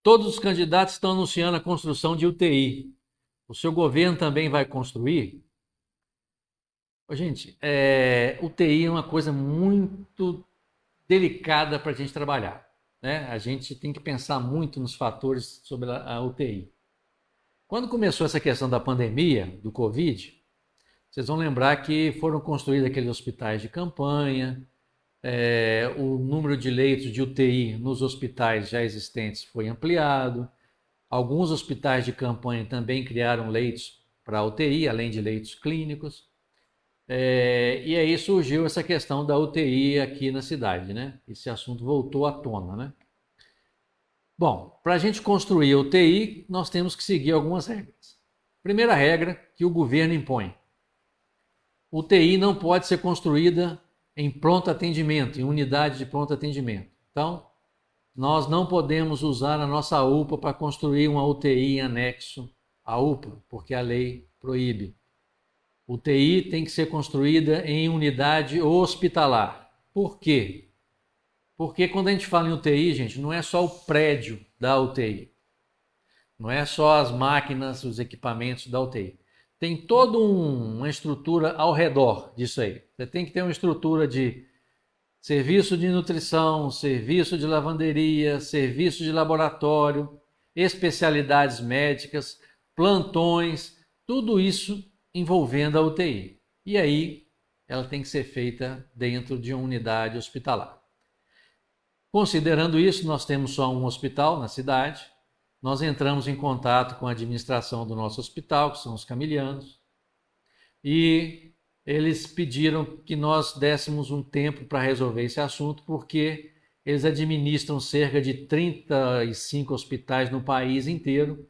Todos os candidatos estão anunciando a construção de UTI. O seu governo também vai construir? Ô, gente, UTI é uma coisa muito delicada para a gente trabalhar, né? A gente tem que pensar muito nos fatores sobre a UTI. Quando começou essa questão da pandemia, do Covid, vocês vão lembrar que foram construídos aqueles hospitais de campanha, o número de leitos de UTI nos hospitais já existentes foi ampliado, alguns hospitais de campanha também criaram leitos para UTI, além de leitos clínicos. E aí surgiu essa questão da UTI aqui na cidade, né? Esse assunto voltou à tona, né? Bom, para a gente construir a UTI, nós temos que seguir algumas regras. Primeira regra que o governo impõe: UTI não pode ser construída em pronto atendimento, em unidade de pronto atendimento. Então, nós não podemos usar a nossa UPA para construir uma UTI em anexo à UPA, porque a lei proíbe. UTI tem que ser construída em unidade hospitalar. Por quê? Porque quando a gente fala em UTI, gente, não é só o prédio da UTI. Não é só as máquinas, os equipamentos da UTI. Tem toda uma estrutura ao redor disso aí. Você tem que ter uma estrutura de serviço de nutrição, serviço de lavanderia, serviço de laboratório, especialidades médicas, plantões, tudo isso envolvendo a UTI. E aí ela tem que ser feita dentro de uma unidade hospitalar. Considerando isso, nós temos só um hospital na cidade. Nós entramos em contato com a administração do nosso hospital, que são os camilianos, e eles pediram que nós dessemos um tempo para resolver esse assunto, porque eles administram cerca de 35 hospitais no país inteiro,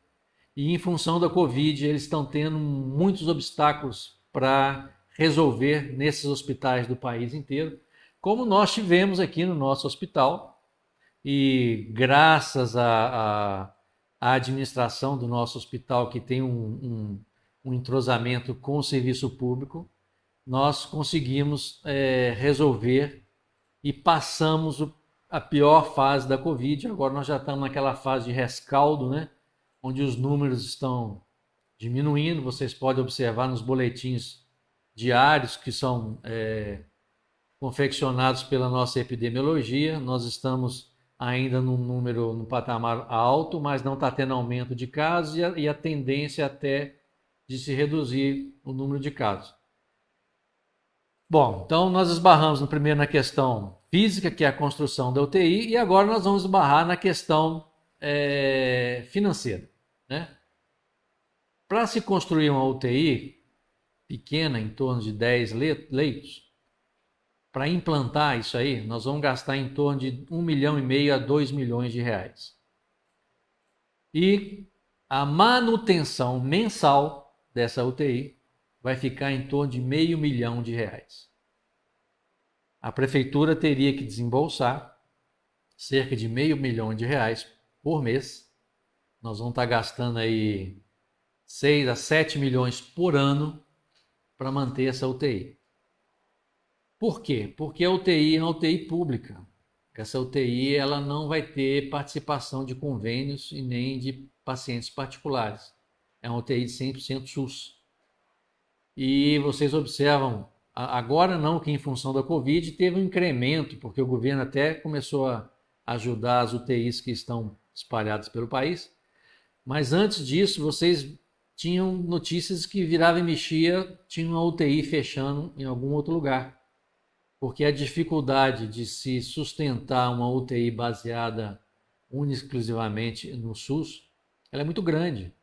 e em função da Covid eles estão tendo muitos obstáculos para resolver nesses hospitais do país inteiro, como nós tivemos aqui no nosso hospital, e graças à administração do nosso hospital, que tem um entrosamento com o serviço público, nós conseguimos resolver e passamos a pior fase da Covid. Agora nós já estamos naquela fase de rescaldo, né? Onde os números estão diminuindo. Vocês podem observar nos boletins diários que são confeccionados pela nossa epidemiologia. Nós estamos ainda num patamar alto, mas não está tendo aumento de casos e a tendência até de se reduzir o número de casos. Bom, então nós esbarramos primeiro na questão física, que é a construção da UTI, e agora nós vamos esbarrar na questão financeira, né? Para se construir uma UTI pequena, em torno de 10 leitos, para implantar isso aí, nós vamos gastar em torno de 1,5 milhão a 2 milhões de reais. E a manutenção mensal dessa UTI vai ficar em torno de R$500 mil. A prefeitura teria que desembolsar cerca de R$500 mil por mês. Nós vamos estar gastando aí 6 a 7 milhões por ano para manter essa UTI. Por quê? Porque a UTI é uma UTI pública. Essa UTI ela não vai ter participação de convênios e nem de pacientes particulares. É uma UTI de 100% SUS. E vocês observam, agora não, que em função da Covid teve um incremento, porque o governo até começou a ajudar as UTIs que estão espalhadas pelo país. Mas antes disso, vocês tinham notícias que virava e mexia, tinha uma UTI fechando em algum outro lugar. Porque a dificuldade de se sustentar uma UTI baseada exclusivamente no SUS, ela é muito grande.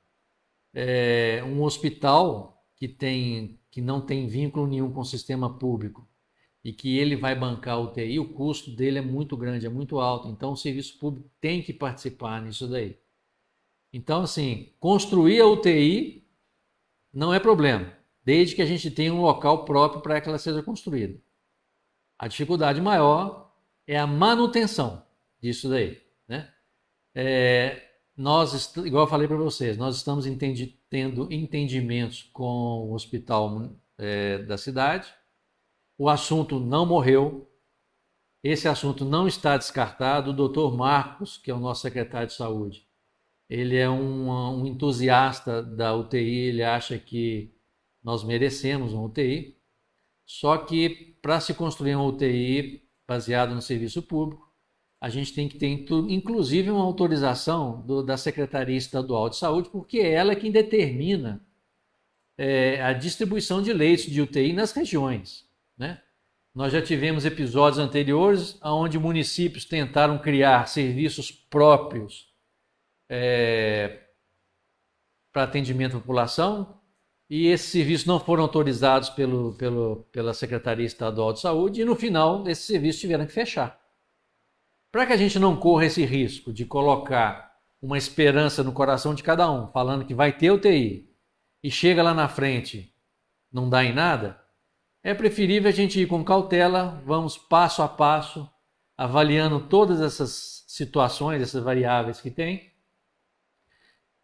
Um hospital que não tem vínculo nenhum com o sistema público e que ele vai bancar a UTI, o custo dele é muito grande, é muito alto. Então o serviço público tem que participar nisso daí. Então, assim, construir a UTI não é problema, desde que a gente tenha um local próprio para que ela seja construída. A dificuldade maior é a manutenção disso daí, né? Igual eu falei para vocês, nós estamos tendo entendimentos com o hospital da cidade. O assunto não morreu, esse assunto não está descartado. O doutor Marcos, que é o nosso secretário de saúde, ele é um entusiasta da UTI, ele acha que nós merecemos uma UTI, só que para se construir uma UTI baseada no serviço público, a gente tem que ter inclusive uma autorização da Secretaria Estadual de Saúde, porque é ela quem determina a distribuição de leitos de UTI nas regiões, né? Nós já tivemos episódios anteriores onde municípios tentaram criar serviços próprios para atendimento à população e esses serviços não foram autorizados pela Secretaria Estadual de Saúde e no final esses serviços tiveram que fechar. Para que a gente não corra esse risco de colocar uma esperança no coração de cada um, falando que vai ter UTI e chega lá na frente, não dá em nada, é preferível a gente ir com cautela, vamos passo a passo, avaliando todas essas situações, essas variáveis que tem,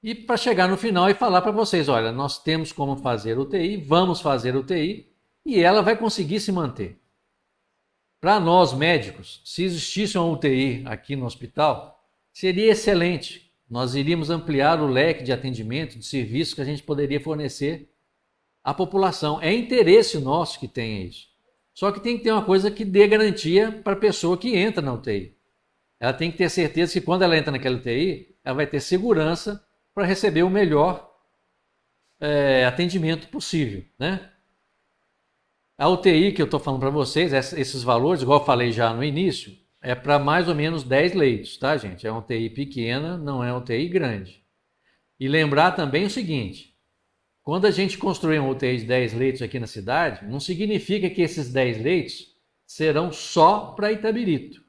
e para chegar no final e falar para vocês, olha, nós temos como fazer UTI, vamos fazer UTI, e ela vai conseguir se manter. Para nós médicos, se existisse uma UTI aqui no hospital, seria excelente. Nós iríamos ampliar o leque de atendimento, de serviços que a gente poderia fornecer à população. É interesse nosso que tenha isso. Só que tem que ter uma coisa que dê garantia para a pessoa que entra na UTI. Ela tem que ter certeza que quando ela entra naquela UTI, ela vai ter segurança para receber o melhor atendimento possível, né? A UTI que eu estou falando para vocês, esses valores, igual eu falei já no início, é para mais ou menos 10 leitos, tá, gente? É uma UTI pequena, não é uma UTI grande. E lembrar também o seguinte, quando a gente construir uma UTI de 10 leitos aqui na cidade, não significa que esses 10 leitos serão só para Itabirito.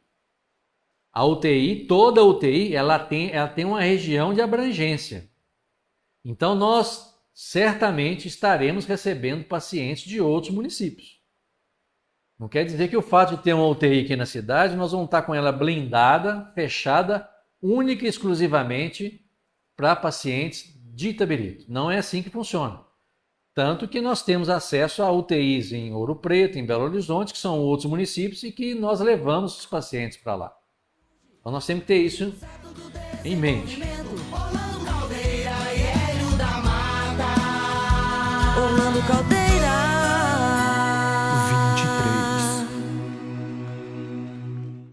A UTI, toda a UTI, ela tem uma região de abrangência. Então, nós certamente estaremos recebendo pacientes de outros municípios. Não quer dizer que o fato de ter uma UTI aqui na cidade, nós vamos estar com ela blindada, fechada, única e exclusivamente para pacientes de Itabirito. Não é assim que funciona. Tanto que nós temos acesso a UTIs em Ouro Preto, em Belo Horizonte, que são outros municípios e que nós levamos os pacientes para lá. Então nós temos que ter isso em mente. Orlando Caldeira